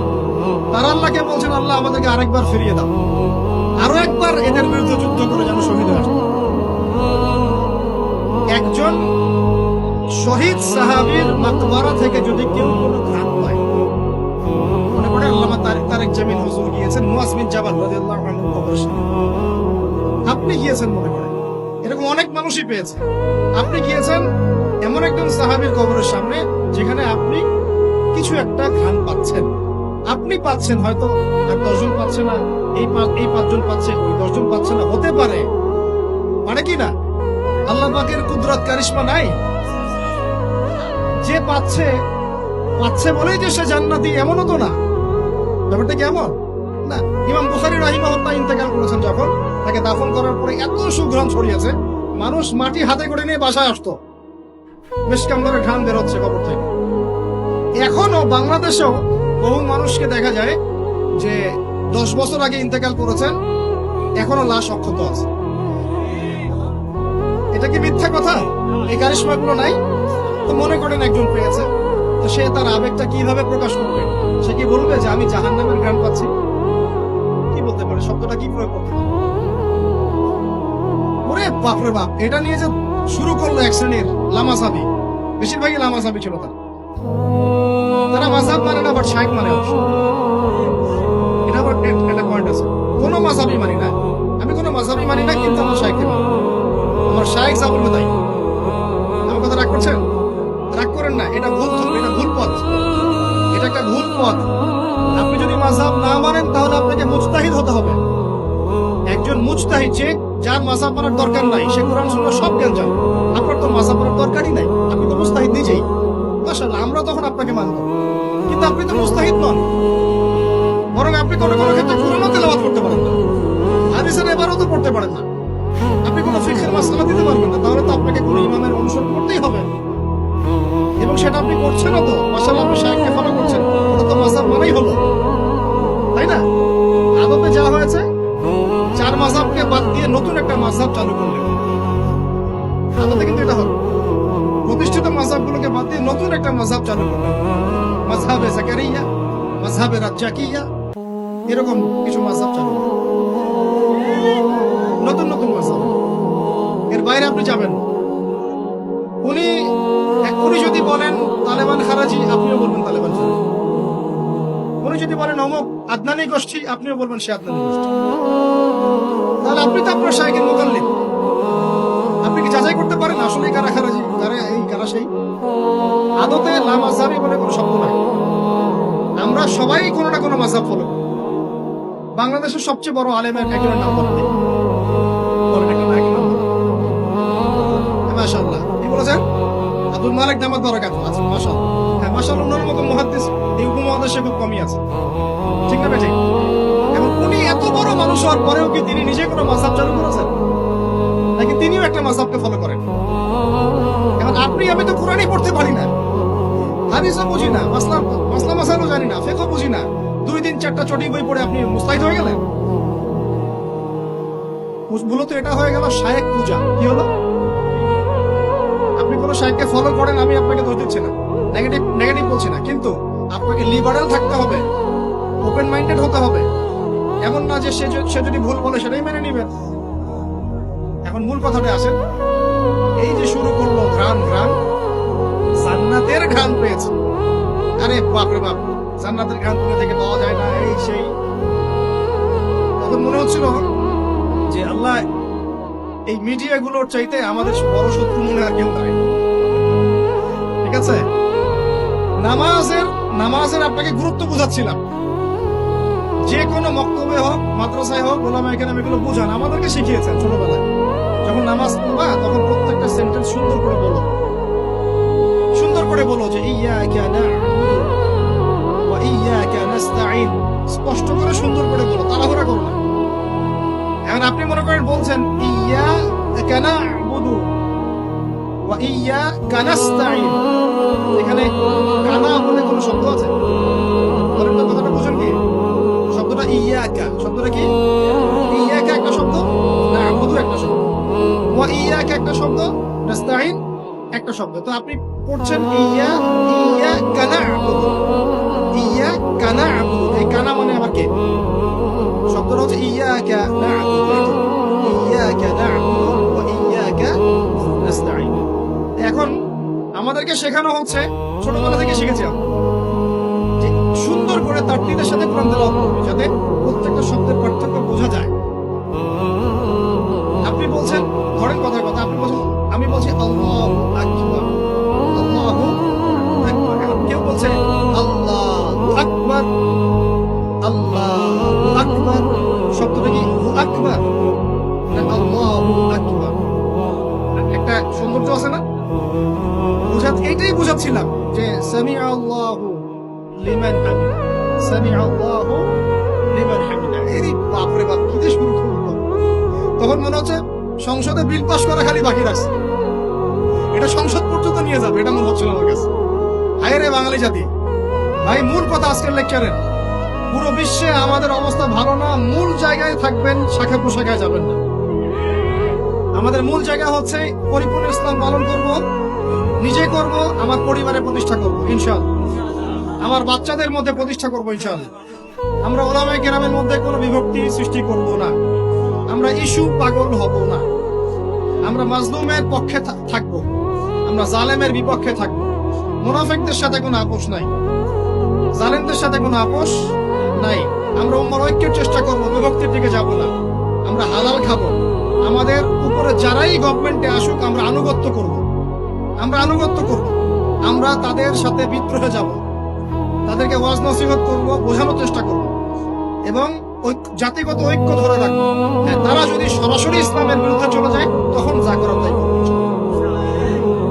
তারা আল্লাহকে বলছেন, আল্লাহ আমাদেরকে আরেকবার ফিরিয়ে দাও, আরো একবার এদের বিরুদ্ধে যুদ্ধ করে যেন শহীদ হয়। একজন শহীদ সাহাবীর মাকবারা থেকে যদি কেউ কোনো ঘাত পায়, মনে করে আল্লামা তারেক জামিল হুজুর গিয়েছেন মুয়াজ বিন জাবাল রাদিয়াল্লাহু আনহু কবরের সামনে, আপনি গিয়েছেন মনে করে, এরকম অনেক মানুষই পেয়েছে। আপনি গিয়েছেন এমন একজন সাহাবীর কবরের সামনে, যেখানে আপনি কিছু একটা ঘ্রাণ পাচ্ছেন, আপনি পাচ্ছেন, হয়তো আর 10 জন পাচ্ছে না, এই 5 জন পাচ্ছে, ওই 10 জন পাচ্ছে না, হতে পারে কি না? আল্লাহ পাকের কুদরত কারিশমা নাই? যে পাচ্ছে বলেই যে সে জান্নাতি, এমনও তো না। ব্যাপারটা কেমন না? ইমাম বুখারী রাহিমাহুল্লাহ ইন্তেকাল করেছেন, যখন তাকে দাফন করার পরে এত সুঘ্রাণ ছড়িয়েছে, মানুষ মাটি হাতে করে নিয়ে বাসায় আসতো, মিশকাম ঘ্রাণ বেরোচ্ছে কবর থেকে। এখনো বাংলাদেশেও বহু মানুষকে দেখা যায় যে 10 বছর আগে ইন্তেকাল করেছেন, এখনো লাশ অক্ষত আছে। এটা কি মিথ্যা কথা? এই কারিশমা গুলো নাই? তো মনে করেন একজন পেয়েছে, তো সে তার আবেগটা কিভাবে প্রকাশ করবে? সে কি বলবে যে আমি জাহান্নামের ঘ্রাণ পাচ্ছি? কি বলতে পারে? শব্দটা কি প্রয়োগ করতে পারে? ওরে বাপরে বাপ, এটা নিয়ে যে শুরু করলো এক শ্রেণীর লামাসাবি, বেশিরভাগই লামাসাবি ছিল তারা মাযহাব মানে না, বাট শাইখ মানে অবশ্য। এটা আবার একটা পয়েন্ট আছে, কোনো মাযহাবই মানি না, আমি কোনো মাযহাবই মানি না, কিন্তু আমার শাইখকে মানি, আমার শাইখ যা বলবে তাই। আমার কথা রাগ করছেন? রাগ করেন না, এটা ভুল, এটা ভুল পথ, এটা একটা ভুল পথ। আপনি যদি মাযহাব না মানেন তাহলে আপনাকে মুজতাহিদ হতে হবে। একজন মুজতাহিদ, যে যার মাযহাব মানার দরকার নাই, সে কোরআন সুন্নাহ সব জ্ঞান জানে। আপনার তো মাযহাব মানার দরকারই নাই, আপনি তো মুজতাহিদ নিজেই। মাশাআল্লাহ, আমরা তখন আপনাকে মানব, কিন্তু আপনি তো মুজতাহিদ নন। বরং আপনি কোনো কোনো ক্ষেত্রে কোরআনও তেলাওয়াত করতে পারেন না, হাদিসের ইবারতও পড়তে পারেন না, আপনি কোনো ফিকহের মাসআলা দিতে পারবেন না। তাহলে তো আপনাকে কোনো ইমামের অনুসরণ করতেই হবে, এবং সেটা আপনি করছেন তো। মাশাআল্লাহ, আপনি শাইখকে ফলো করছেন, ওটা তো মাযহাব মানেই হলো, তাই না? আদতে যা হয়েছে, চার মাযহাবকে বাদ দিয়ে নতুন একটা মাযহাব চালু করলেন, আদতে কিন্তু এটা হলো। প্রতিষ্ঠিত মাযহাবগুলোকে বাদ দিয়ে নতুন একটা মাযহাব চালু করলেন, মাযহাবে জাকারিয়া, মাযহাবে রাজ্জাকিয়া, এরকম কিছু মাযহাব চালু করলেন, নতুন নতুন মাযহাব। এর বাইরে আপনি যাবেন। উনি যদি বলেন তালেবান খারাজি, আপনিও বলবেন তালেবান খারাজি। উনি যদি বলেন অমুক আদনানি গোষ্ঠী, আপনিও বলবেন সে আদনানি গোষ্ঠী। তাহলে আপনি তো আপনার শাইখের মুকাল্লিদ। আপনি কি যাচাই করতে পারেন আসলে কারা খারাজি, কারা এই কারা সেই? আদতে লা মাযহাবি বলে কোনো শব্দ নাই। আমরা সবাই কোনো না কোনো মাযহাব ফলো করি। বাংলাদেশের সবচেয়ে বড় আলেমের একজনের নাম বলেন দেখি। বলেন একটা নাম, একটা নাম বলেন। মাশাআল্লাহ, কি বলেছেন? আব্দুল মালিক দামাত বারাকাতুহু। আচ্ছা, মাশাআল্লাহ। হ্যাঁ, মাশাআল্লাহ, ওনার মতো মুহাদ্দিস এই উপমহাদেশে খুব কমই আছে, ঠিক না বেঠিক? এবং উনি এত বড় মানুষ হওয়ার পরেও কি তিনি নিজে কোনো মাযহাব চালু করেছেন, নাকি তিনিও একটা মাযহাবকে ফলো করেন? এখন আপনি আমি তো কোরআনই পড়তে পারি না, হাদিসও বুঝি না, মাসলা মাসাইলও জানি না, ফিকহ বুঝি না, 2 দিন 4টা চটি বই পড়ে আপনি মুস্তাহিদ হয়ে গেলেন? মূলত এটা হয়ে গেল শায়েখ পূজা। কি হলো? আপনি কোনো শায়েখকে ফলো করেন, আমি আপনাকে দোষ দিচ্ছি না, নেগেটিভ বলছি না, কিন্তু আপনাকে লিবারাল থাকতে হবে, ওপেন মাইন্ডেড হতে হবে। এমন না যে সে যদি ভুল বলে সেটাই মেনে নিবেন। এখন মূল কথাটা আসেন, এই যে শুরু করলো ঘ্রাণ, জান্নাতের ঘ্রাণ পেয়েছে। আরে বাপরে বাপ, জান্নাতের ঘ্রাণ কোথা থেকে পাওয়া যায় না, এই সেই। তখন মনে হচ্ছিল যে আল্লাহ, এই মিডিয়া গুলোর চাইতে আমাদের বড় শত্রু মনে আর কেউ নাই। ঠিক আছে, নামাজের আপনাকে গুরুত্ব বুঝাচ্ছিলাম। যে কোনো মক্তবে হোক, মাদ্রাসায় হোক, ওলামা কেরাম এগুলো বুঝান, আমাদেরকে শিখিয়েছেন ছোটবেলায়। যখন নামাজ পড়বা তখন প্রত্যেকটা সেন্টেন্স সুন্দর করে বলো যে ইয়্যাকা না'বুদু ওয়া ইয়্যাকা নাস্তাঈন, স্পষ্ট করে সুন্দর করে বলো, তাড়াহুড়া করো না। এখন আপনি মনে করেন বলছেন ইয়্যাকা না'বুদু ওয়া ইয়্যাকা নাস্তাঈন, এখানে কানা বলে কোনো শব্দ আছে? বলেন তো, কথাটা বুঝেন কি? শব্দটা ইয়্যাকা, শব্দটা কি? ইয়্যাকা একটা শব্দ, না'বুদু একটা শব্দ, ওয়া ইয়্যাকা একটা শব্দ, নাস্তাঈন একটা শব্দ। তো আপনি পড়ছেন ইয়্যাকা না'বুদু, ইয়্যাকা না'বুদু, এই কানা মানে আবার কে? শব্দটা হচ্ছে ইয়্যাকা না'বুদু, ইয়্যাকা না'বুদু ওয়া ইয়্যাকা নাস্তাঈন। এখন আমাদেরকে শেখানো হচ্ছে, ছোটবেলা থেকে শিখেছি আমরা, যে সুন্দর করে তারতিলের সাথে কোরআন তেলাওয়াত করবে, যাতে প্রত্যেকটা শব্দের পার্থক্য বোঝা যায়। আপনি বলছেন, ধরেন কথার কথা, আপনি বলছেন, আমি বলছি আল্লাহু আকবার, আল্লাহু আকবার। এখন কেউ বলছে আল্লাহু আকবার, আল্লাহু আকবার, শব্দটা কি হু আকবার না আল্লাহু আকবার? একটা সৌন্দর্য আছে না? এইটাই বুঝাচ্ছিলাম যে সামিআ আল্লাহু লিমান হামিদা, সামিআ আল্লাহু লিমান হামিদা। এই বাপরে বাপ, কি দিয়ে শুরু করলো! তখন মনে হচ্ছে সংসদে বিল পাস করা খালি বাকি রাখছে, এটা সংসদ পর্যন্ত নিয়ে যাবে, এটা মনে হচ্ছিল আমার কাছে। হায় রে বাঙালি জাতি! ভাই, মূল কথা আজকের লেকচারের, পুরো বিশ্বে আমাদের অবস্থা ভালো না, মূল জায়গায় থাকবেন, শাখা প্রশাখায় যাবেন না। আমাদের মূল জায়গা হচ্ছে পরিপূর্ণ ইসলাম পালন করব, নিজে করব, আমার পরিবারে প্রতিষ্ঠা করব ইনশাআল্লাহ, আমার বাচ্চাদের মধ্যে প্রতিষ্ঠা করব ইনশাআল্লাহ। আমরা ওলামায়ে কেরামের মধ্যে কোনো বিভক্তি সৃষ্টি করব না, আমরা ইস্যু পাগল হব না, আমরা মাজলুমের পক্ষে থাকব, আমরা জালেমের বিপক্ষে থাকব। মুনাফিকদের সাথে কোনো আপোষ নাই, জালেমদের সাথে কোনো আপোষ নাই। আমরা উম্মার ঐক্যের চেষ্টা করব, বিভক্তির দিকে যাব না। আমরা হালাল খাবো, আমাদের উপরে যারাই গভর্নমেন্টে আসুক আমরা আনুগত্য করব, আমরা আনুগত্য করব, আমরা তাদের সাথে বিদ্রোহে যাব, তাদেরকে ওয়াজ নসিহত করব, বোঝানোর চেষ্টা করব এবং জাতিগত ঐক্য ধরে রাখবো। হ্যাঁ, তারা যদি সরাসরি ইসলামের বিরুদ্ধে চলে যায় তখন যা করার তাই করবো,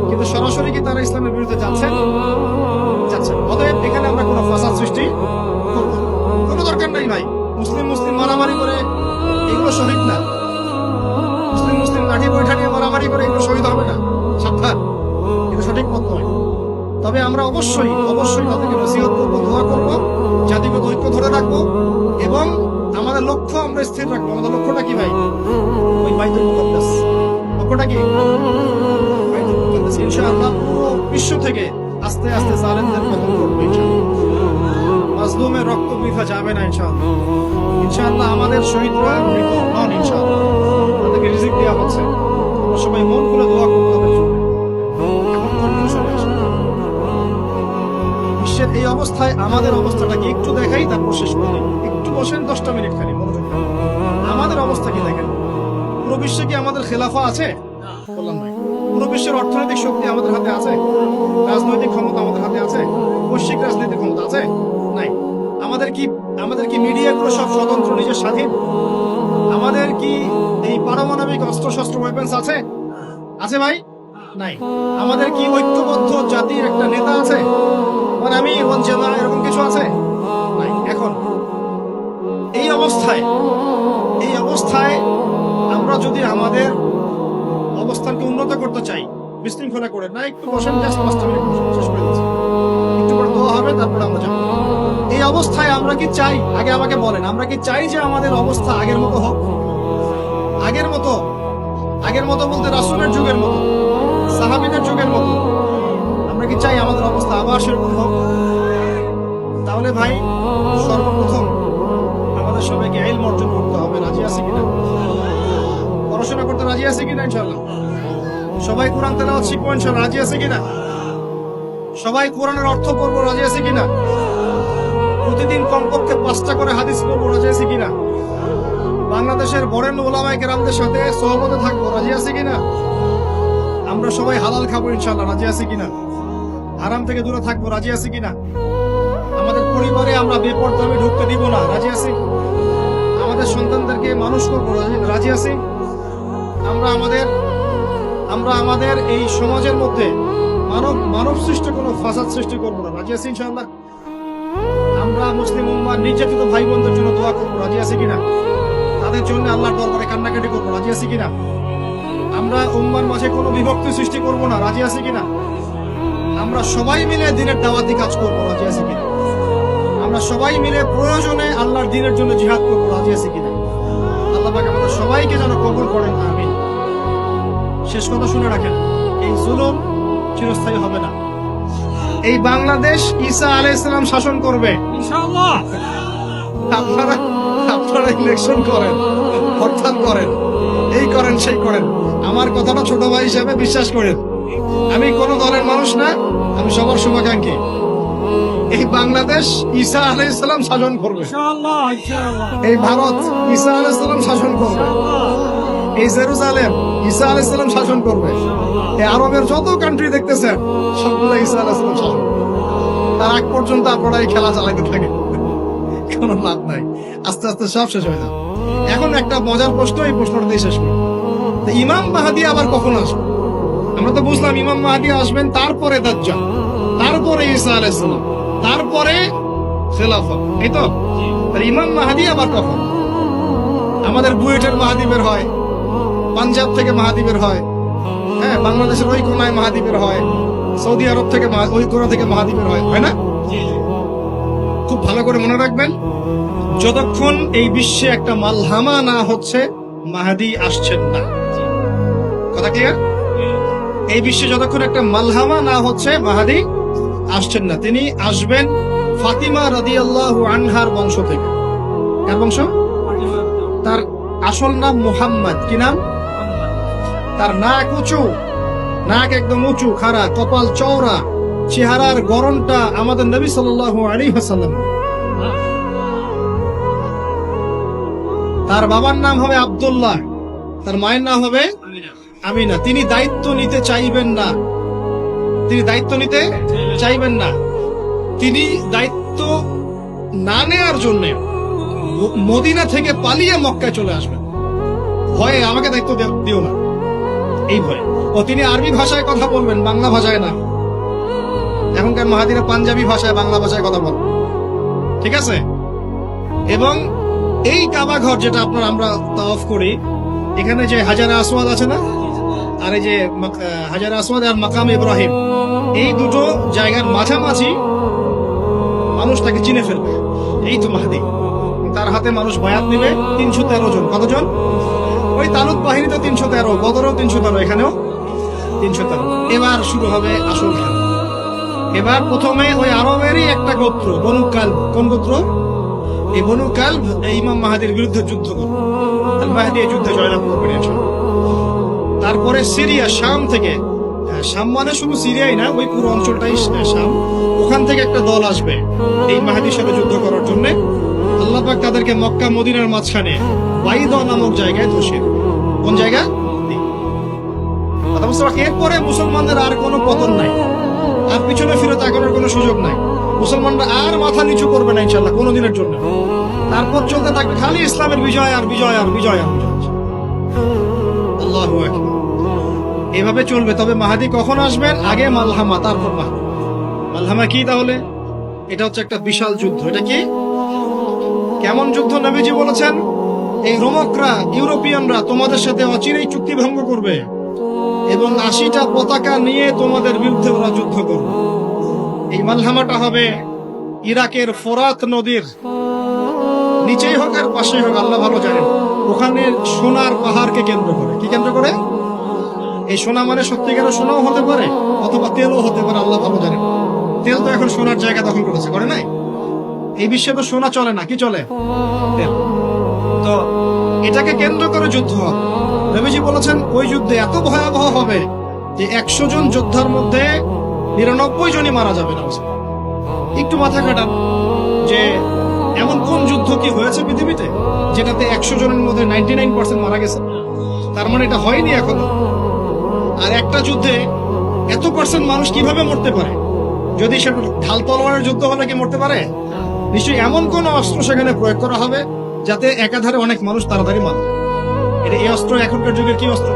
কিন্তু সরাসরি কি তারা ইসলামের বিরুদ্ধে যাচ্ছে? অতএব এখানে আমরা কোনো ফাসাদ সৃষ্টি করবো না, কোনো দরকার নাই ভাই। মুসলিম মারামারি করে এগুলো শহীদ না, মুসলিম লাঠি বৈঠা নিয়ে মারামারি করে এগুলো শহীদ হবে না, সাবধান, এটা সঠিক পথ নয়। তবে আমরা অবশ্যই তাদেরকে নসিহত করবো, দোয়া করবো, জাতিগত ঐক্য ধরে রাখবো এবং আমাদের লক্ষ্য আমরা স্থির রাখবো। আমাদের লক্ষ্যটা কি ভাই? ওই বাইতুল মুকাদ্দাস। লক্ষ্যটা কি? বাইতুল মুকাদ্দাস। ইনশাআল্লাহ পুরো বিশ্ব থেকে আস্তে আস্তে জালেমদের পতন করবে ইনশাআল্লাহ, মাজলুমের রক্ত বৃথা যাবে না ইনশাআল্লাহ। আমাদের শহীদরা মৃত নন ইনশাআল্লাহ, তাদেরকে রিজিক দেওয়া হচ্ছে। আমরা সবাই মন খুলে দোয়া করতে হবে। এখন কনক্লুশন বিশ্বের এই অবস্থায় আমাদের অবস্থাটা কি একটু দেখাই, তারপর শেষ করে দিই। একটু বসেন 10টা মিনিট খালি মনোযোগ দিন। আমাদের অবস্থা কি দেখেন? পুরো বিশ্বে কি আমাদের খেলাফা আছে? বললাম ভাই, পুরো বিশ্বের অর্থনৈতিক শক্তি আমাদের হাতে আছে? রাজনৈতিক ক্ষমতা আমাদের হাতে আছে? বৈশ্বিক রাজনৈতিক ক্ষমতা আছে? নাই। আমাদের কি মিডিয়াগুলো সব স্বতন্ত্র, নিজের স্বাধীন? আমাদের কি এই পারমাণবিক অস্ত্রশস্ত্র ওয়েপন্স আছে? আছে ভাই? নাই। আমাদের কি ঐক্যবদ্ধ জাতির একটা নেতা আছে? মানে আমি ওয়ানজেলা এরকম কিছু আছে? নাই। এখন এই অবস্থায় আমরা যদি আমাদের অবস্থানকে উন্নত করতে চাই, বিশৃঙ্খলা করে না, একটু বসেন, জাস্ট 5টা মিনিট বসেন, শেষ করে দিচ্ছি। একটু পরে দোয়া হবে, তারপরে আমরা যাবো। এই অবস্থায় আমরা কি চাই? আগে আমাকে বলেন, আমরা কি চাই যে আমাদের অবস্থা আগের মতো হোক? আগের মতো বলতে রাসূলের যুগের মতো, সাহাবীদের যুগের মতো আমরা কি চাই আমাদের অবস্থা আবার সেরকম হোক? তাহলে ভাই সর্বপ্রথম আমাদের সবাইকে ইলম অর্জন করতে হবে। রাজি আছে কিনা? পড়াশোনা করতে রাজি আছে কিনা? ইনশাআল্লাহ সবাই কোরআন তেলাওয়াত শিখবো ইনশাআল্লাহ। রাজি আছে কিনা? সবাই কোরআনের অর্থ পড়বো। রাজি আছে কিনা? প্রতিদিন কমপক্ষে 5টা করে হাদিস পড়বো। রাজি আছে কিনা? বাংলাদেশের বরেণ্য ওলামায়ে কেরামদের সাথে সোহবতে থাকবো। রাজি আছে কিনা? আমরা সবাই হালাল খাবো ইনশাআল্লাহ। রাজি আছে কিনা? হারাম থেকে দূরে থাকবো। রাজি আছে কিনা? আমাদের পরিবারে আমরা বেপরদামি ঢুকতে দিব না। রাজি আছি? আমাদের সন্তানদেরকে মানুষ করবো। রাজি আছি? আমরা আমাদের এই সমাজের মধ্যে মানব সৃষ্ট কোনো ফাসাদ সৃষ্টি করবো না। রাজি আছি ইনশাআল্লাহ? আমরা মুসলিম উম্মাহ নির্যাতিত ভাই বোনদের জন্য দোয়া করবো। রাজি আছি কিনা? তাদের জন্য আল্লাহর দরবারে কান্নাকাটি করবো। রাজি আছি কিনা? আমরা উম্মার মাঝে কোনো বিভক্তি সৃষ্টি করবো না। রাজি আছি কিনা? আমরা সবাই মিলে দ্বীনের দাওয়াতি কাজ করবো। রাজি আছি কিনা? আমরা সবাই মিলে প্রয়োজনে আল্লাহর দ্বীনের জন্য জিহাদ করবো। রাজি আছি কিনা? আল্লাহ পাক আমাদের সবাইকে যেন কবুল করেন, আমিন। শেষ কথা শুনে রাখেন, এই জুলুম চিরস্থায়ী হবে না। এই বাংলাদেশ ঈসা আলাইহিস সালাম শাসন করবে ইনশাআল্লাহ। আপনারা ইলেকশন করেন, হরতাল করেন, এই করেন সেই করেন, আমার কথাটা ছোট ভাই হিসেবে বিশ্বাস করেন। আমি কোন দলের মানুষ না, আমি সবার শুভাকাঙ্ক্ষী। এই বাংলাদেশ ঈসা আলাইহিস সালাম শাসন করবে ইনশাআল্লাহ। এই ভারত ঈসা আলাইহিস সালাম শাসন করবে। এই জেরুজালেম ঈসা আলাইহিস সালাম শাসন করবে। এই আরবের যত কান্ট্রি দেখতেছেন সবগুলো ঈসা আলাইহিস সালাম শাসন করবে। তার আগ পর্যন্ত আপনারা এই খেলা চালাতে থাকেন, কোনো লাভ নাই। আস্তে আস্তে সব শেষ হয়ে যাবে। এখন একটা মজার প্রশ্ন, এই প্রশ্নটা দিয়ে শেষ করি। ইমাম মাহদী আবার কখন আসবে? আমরা তো বুঝলাম ইমাম মাহদী আসবেন, তারপরে দাজ্জাল, তারপরে ঈসা আলাইহিস সালাম, তারপরে খেলাফত, এই তো। ইমাম মাহদী আবার কখন? আমাদের বুয়েটের মাহদী বের হয়, পাঞ্জাব থেকে মাহদী বের হয়, হ্যাঁ, বাংলাদেশের ওই কোনায় মাহদী বের হয়, সৌদি আরব থেকে ওই কোনা থেকে মাহদী বের হয় না? খুব ভালো করে মনে রাখবেন, যতক্ষণ এই বিশ্বে একটা মালহামা না হচ্ছে মাহদী আসছেন না। কথা ক্লিয়ার? এই বিশ্বে যতক্ষণ একটা মালহামা না হচ্ছে মাহাদি আসছেন না। তিনি আসবেন ফাতিমা রাদিয়াল্লাহু আনহার বংশ থেকে। কার বংশ? তার আসল নাম মুহাম্মদ। কি নাম? তার নাক উঁচু, নাক একদম উঁচু খাড়া, কপাল চওড়া, চেহারার গড়নটা আমাদের নবী সাল্লাল্লাহু আলাইহি ওয়াসাল্লাম। তার বাবার নাম হবে আব্দুল্লাহ, তার মায়ের নাম হবে আমিনা। তিনি দায়িত্ব নিতে চাইবেন না, তিনি দায়িত্ব নিতে চাইবেন না। তিনি দায়িত্ব না নেওয়ার জন্য মদিনা থেকে পালিয়ে মক্কায় চলে আসবেন। ভয়ে আমাকে দায়িত্ব দিও না, এই ভয়ে। ও তিনি আরবি ভাষায় কথা বলবেন, বাংলা ভাষায় না। এখনকার মাহাদিরা পাঞ্জাবি ভাষায়, বাংলা ভাষায় কথা বলবেন, ঠিক আছে? এবং এই কাবা ঘর যেটা আমরা তাওয়াফ করি, এখানে যে হাজারে আসওয়াদ আছে না, আর এই যে হাজারে আসওয়াদ আর মাকাম ইব্রাহিম, এই দুটো জায়গার মাঝামাঝি মানুষ তাকে চিনে ফেলবে। এই তো মাহদি। তার হাতে মানুষ বায়াত নিবে 313 জন। কতজন? ওই তালুত বাহিনীতে 313, বদরও 313, এখানেও 313। এবার শুরু হবে আসল খেলা। এবার প্রথমে ওই আরবেরই একটা গোত্র, বনু কালব। কোন গোত্র? এই বনু কালব এই ইমাম মাহাদির বিরুদ্ধে যুদ্ধ করবে। আল মাহদি এই যুদ্ধে জয়লাভ করবেন ইনশাআল্লাহ। তারপরে সিরিয়া, শাম থেকে, শাম মানে শুধু সিরিয়াই না, ওই পুরো অঞ্চলটাই শাম, ওখান থেকে একটা দল আসবে এই মাহাদির সাথে যুদ্ধ করার জন্য। আল্লাহ পাক তাদেরকে মক্কা মদিনার মাঝখানে বাইদা নামক জায়গায় বসিয়ে দেবে। কোন জায়গা? কথা বুঝতে পারছি? এরপরে মুসলমানদের আর কোনো পতন নাই, আর পিছনে ফিরে তাকানোর কোনো সুযোগ নাই। মুসলমানরা আর মাথা নিচু করবে না ইনশাআল্লাহ কোনোদিনের জন্য। তারপর চলতে থাকবে খালি ইসলামের বিজয় আর বিজয় আর বিজয় আর বিজয়। আল্লাহু আকবার। এভাবে চলবে। তবে মাহাদি কখন আসবেন? আগে মালহামা, তারপর মাহাদি। মালহামা কি তাহলে? এটা হচ্ছে একটা বিশাল যুদ্ধ। এটা কি? কেমন যুদ্ধ? নবীজি বলেছেন, এই রোমকরা, ইউরোপিয়ানরা তোমাদের সাথে অচিরেই চুক্তি ভঙ্গ করবে এবং 80টা পতাকা নিয়ে তোমাদের বিরুদ্ধে ওরা যুদ্ধ করবে। এই মালহামাটা হবে ইরাকের ফোরাত নদীর নিচেই হোক আর পাশেই হোক, আল্লাহ ভালো জানেন। ওখানে সোনার পাহাড়কে কেন্দ্র করে। কি কেন্দ্র করে? এই সোনা মানে সত্যিকারের সোনাও হতে পারে, অথবা তেলও হতে পারে, আল্লাহ ভালো জানেন। তেল তো এখন সোনার জায়গা দখল করেছে, করে নাই? এই বিশ্বে তো সোনা চলে না, কি চলে? তেল। তো এটাকে কেন্দ্র করে যুদ্ধ হবে। নবীজি বলেছেন ওই যুদ্ধে এত ভয়াবহ হবে যে 100 জন যোদ্ধার মধ্যে 99 জনই মারা যাবে না। একটু মাথা কাটান যে এমন কোন যুদ্ধ কি হয়েছে পৃথিবীতে যেটাতে 100 জনের মধ্যে 99% মারা গেছে? তার মানে এটা হয়নি এখনো। আর একটা যুদ্ধে এত পার্সেন্ট মানুষ কিভাবে মরতে পারে? যদি সেটা ঢাল তলোয়ারের যুদ্ধ হলে কি মরতে পারে? নিশ্চয়ই এমন কোন অস্ত্র সেখানে প্রয়োগ করা হবে যাতে একাধারে অনেক মানুষ তাড়াতাড়ি মারা যায়। এটা এই অস্ত্র এখনকার যুগের কি অস্ত্র?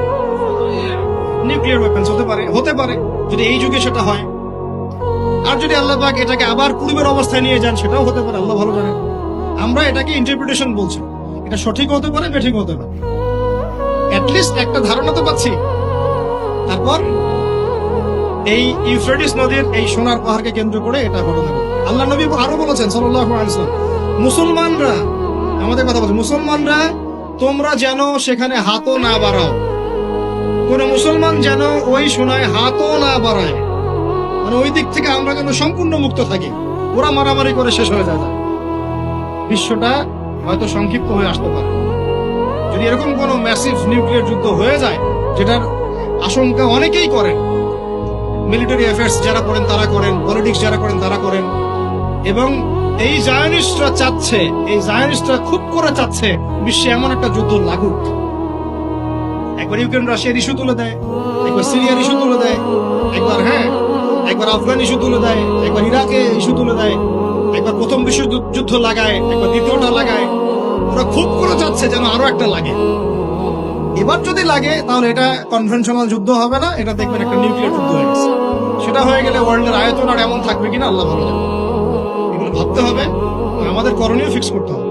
নিউক্লিয়ার ওয়েপন্স হতে পারে, হতে পারে যদি এই যুগে সেটা হয়। আর যদি আল্লাহ পাক এটাকে আবার পূর্বের অবস্থায় নিয়ে যান, সেটাও হতে পারে, আল্লাহ ভালো জানেন। আমরা এটাকে ইন্টারপ্রিটেশন বলছি, এটা সঠিক হতে পারে, বেঠিক হতে পারে। অ্যাটলিস্ট একটা ধারণা তো পাচ্ছি। তারপর এই ইউফ্রেটিস নদীর এই সোনার পাহাড়কে কেন্দ্র করে এটা ঘটনা ঘটবে। আল্লাহ নবী আরো বলেছেন সাল্লাল্লাহু আলাইহি ওয়াসাল্লাম, মুসলমানরা, আমাদের কথা বলছে, মুসলমানরা তোমরা যেন সেখানে হাতও না বাড়াও। কোন মুসলমান যেন ওই সোনায় হাতও না বাড়ায়, মানে ওই দিক থেকে আমরা যেন সম্পূর্ণ মুক্ত থাকি। ওরা মারামারি করে শেষ হয়ে যায়। বিশ্বটা হয়তো সংক্ষিপ্ত হয়ে আসতে পারে যদি এরকম কোন ম্যাসিভ নিউক্লিয়ার যুদ্ধ হয়ে যায়, যেটার আশঙ্কা অনেকেই করেন। মিলিটারি অ্যাফেয়ার্স যারা করেন তারা করেন, পলিটিক্স যারা করেন তারা করেন। এবং এই জায়নিস্টরা চাচ্ছে, এই জায়নিস্টরা খুব করে চাচ্ছে বিশ্বে এমন একটা যুদ্ধ লাগুক। একবার ইউক্রেন রাশিয়ার ইস্যু তুলে দেয়, একবার সিরিয়ার ইস্যু তুলে দেয়, একবার আফগান ইস্যু তুলে দেয়, একবার ইরাকে ইস্যু তুলে দেয়, একবার প্রথম বিশ্বযুদ্ধ লাগায়, একবার দ্বিতীয়টা লাগায়। ওরা খুব করে চাচ্ছে যেন আরো একটা লাগে। এবার যদি লাগে তাহলে এটা কনভেনশনাল যুদ্ধ হবে না, এটা দেখবেন একটা নিউক্লিয়ার যুদ্ধ হয়ে গেছে। সেটা হয়ে গেলে ওয়ার্ল্ডের আয়তন আর এমন থাকবে কিনা আল্লাহ ভালো জানে। এগুলো ভাবতে হবে, আমাদের করণীয় ফিক্স করতে হবে।